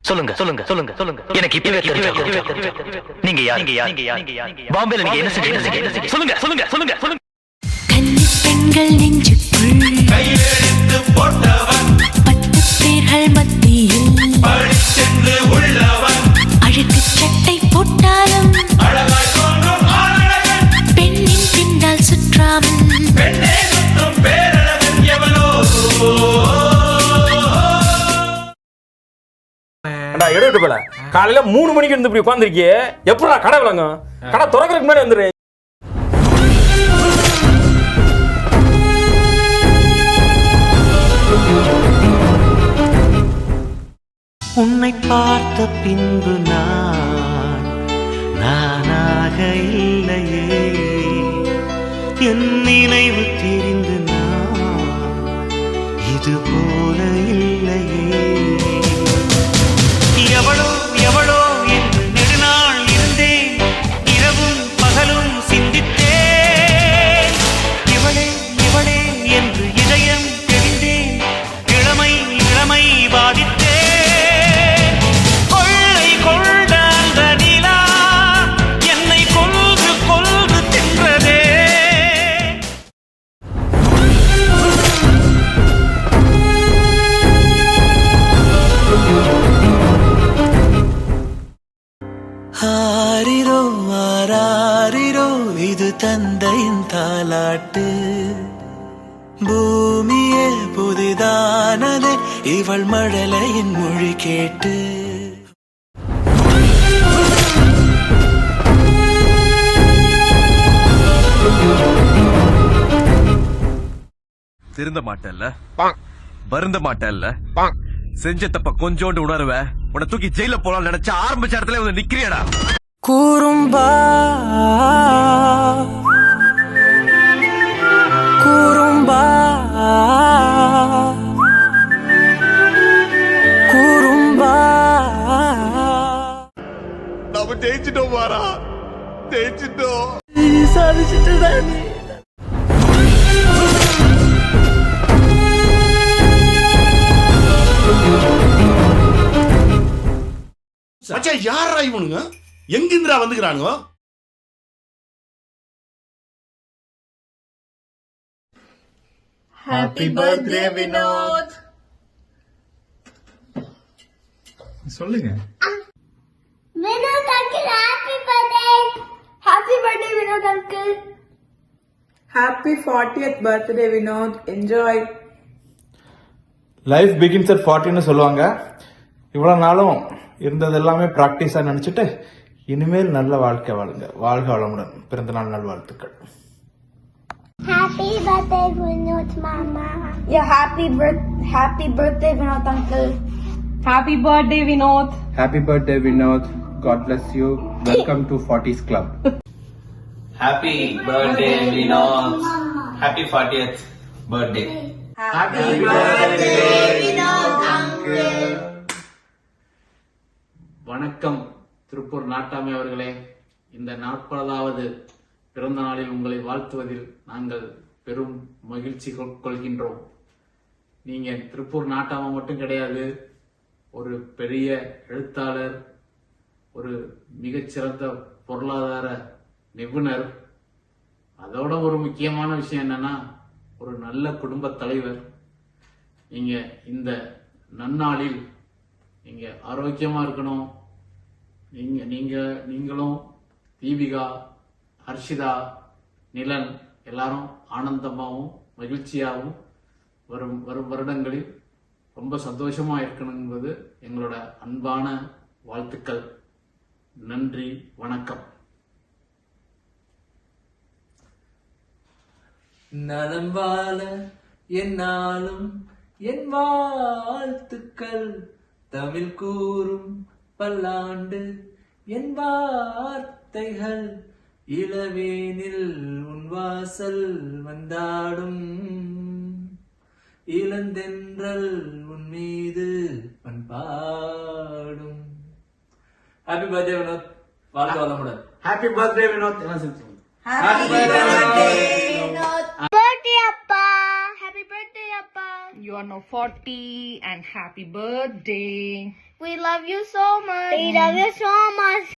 சொல்லுங்க சொல்லுங்க சொல்லுங்க சொல்லுங்க எனக்கு இப்பவே நீங்க பாம்பேல நீங்க என்ன செஞ்சீங்க சொல்லுங்க சொல்லுங்க சொல்லுங்க சொல்லுங்க கன்னி பெண்கள் நெஞ்சுக்குள் கையெழுத்து போட்டவன் 10 பேர்கள் மத்தியில் படிச்சென்று உள்ளவன் அழுக்கு சட்டை போட்டாலும் அழகாய் தோன்றும் ஆளழகன் பெண்ணின் பின்னால் சுற்றாமல் பெண்ணே சுற்றும் பேரழகன் எவனோ எடுத்து போல காலையில 3 மணிக்கு இருந்து இப்படி உட்காந்துருக்கியே எப்படா கடை விளங்கும் கடை திறக்கிறதுக்கு முன்னாடி வந்துரு உன்னை பார்த்த பின்பு நானாக இல்லையே என் நினைவு தெரிந்து இது போல இல்லையே எவளோ எவளோ என்று நெடுநாள் இருந்தேன் இரவும் பகலும் சிந்தித்தேன் இவளே இவளே என்று இதயம் தெரிந்தேன் இளமை இளமை பாதித்தேன் கொள்ளை கொண்ட அந்த நிலா என்னை கொல்கு கொல்கு தின்றதே ஆரிரோ ஆராரிரோ இது தந்தையின் தாலாட்டு பூமியே புதிதானதே இவள் மழலையின் மொழி கேட்டு திருந்த மாட்டல்ல வருந்த மாட்டல்ல செஞ்ச தப்ப கொஞ்சோண்டு உணர்வ உன்னை தூக்கி ஜெயில போலாம் நினைச்ச ஆரம்பிச்ச இடத்துல வந்து நிக்கிறியடா கூறும்பா கூறும்பா கூறும்பா நாம ஜெயிச்சிட்டோம் வாரா ஜெயிச்சிட்டோம் சாதிச்சுட்டு மச்சான் யாரா இவனுங்க எங்கிந்திரா வந்துக்கிறானுங்க ஹாப்பி பர்த்டே வினோத் சொல்லுங்க Vinod uncle happy birthday Vinod uncle Happy 40th birthday Vinod. Enjoy. Life begins at 40ன்னு சொல்லுவாங்க. இவ்வளவு நாளும் இருந்தது எல்லாமே பிராக்டிஸா நினைச்சிட்டு இனிமேல் நல்ல வாழ்க்கை வாழுங்க. வாழ்க வளமுடன். பிறந்த நாள் நல்வாழ்த்துக்கள். Happy birthday Vinod mama. Yeah, happy birthday Vinod uncle. Happy birthday Vinod. Happy birthday Vinod. God bless you. Welcome to 40s Club. Happy birthday Vinod. Happy 40th birthday. Happy birthday Vinod uncle. வணக்கம் திருப்பூர் நாட்டாமை அவர்களே. இந்த 40வது பிறந்த நாளில் உங்களை வாழ்த்துவதில் நாங்கள் பெரும் மகிழ்ச்சி கொள்கின்றோம். நீங்க திருப்பூர் நாட்டாமை மட்டும் கிடையாது, ஒரு பெரிய எழுத்தாளர், ஒரு மிகச்சிறந்த பொருளாதார நிபுணர், அதோட ஒரு முக்கியமான விஷயம் என்னன்னா ஒரு நல்ல குடும்ப தலைவர். நீங்க இந்த நன்னாளில் நீங்க ஆரோக்கியமா இருக்கணும். நீங்களும் தீபிகா, ஹர்ஷிதா, நிலன் எல்லாரும் ஆனந்தமாகவும் மகிழ்ச்சியாகவும் வரும் வருடங்களில் ரொம்ப சந்தோஷமா இருக்கணும் என்பது எங்களோட அன்பான வாழ்த்துக்கள். நன்றி, வணக்கம். நலம் வாழ என்னாலும் என் வாழ்த்துக்கள், தமிழ் கூறும் பல்லாண்டு என் வார்த்தைகள், இளவேனில் உன் வாசல் வந்தாடும், இளந்தென்றல் உன் மீது பண்பாடும். Happy birthday Vinod. வாழ்க வளமுடன். Happy birthday Vinod. Birthday, Appa. Happy birthday, Appa. You are now 40 and happy birthday. We love you so much. We love you so much.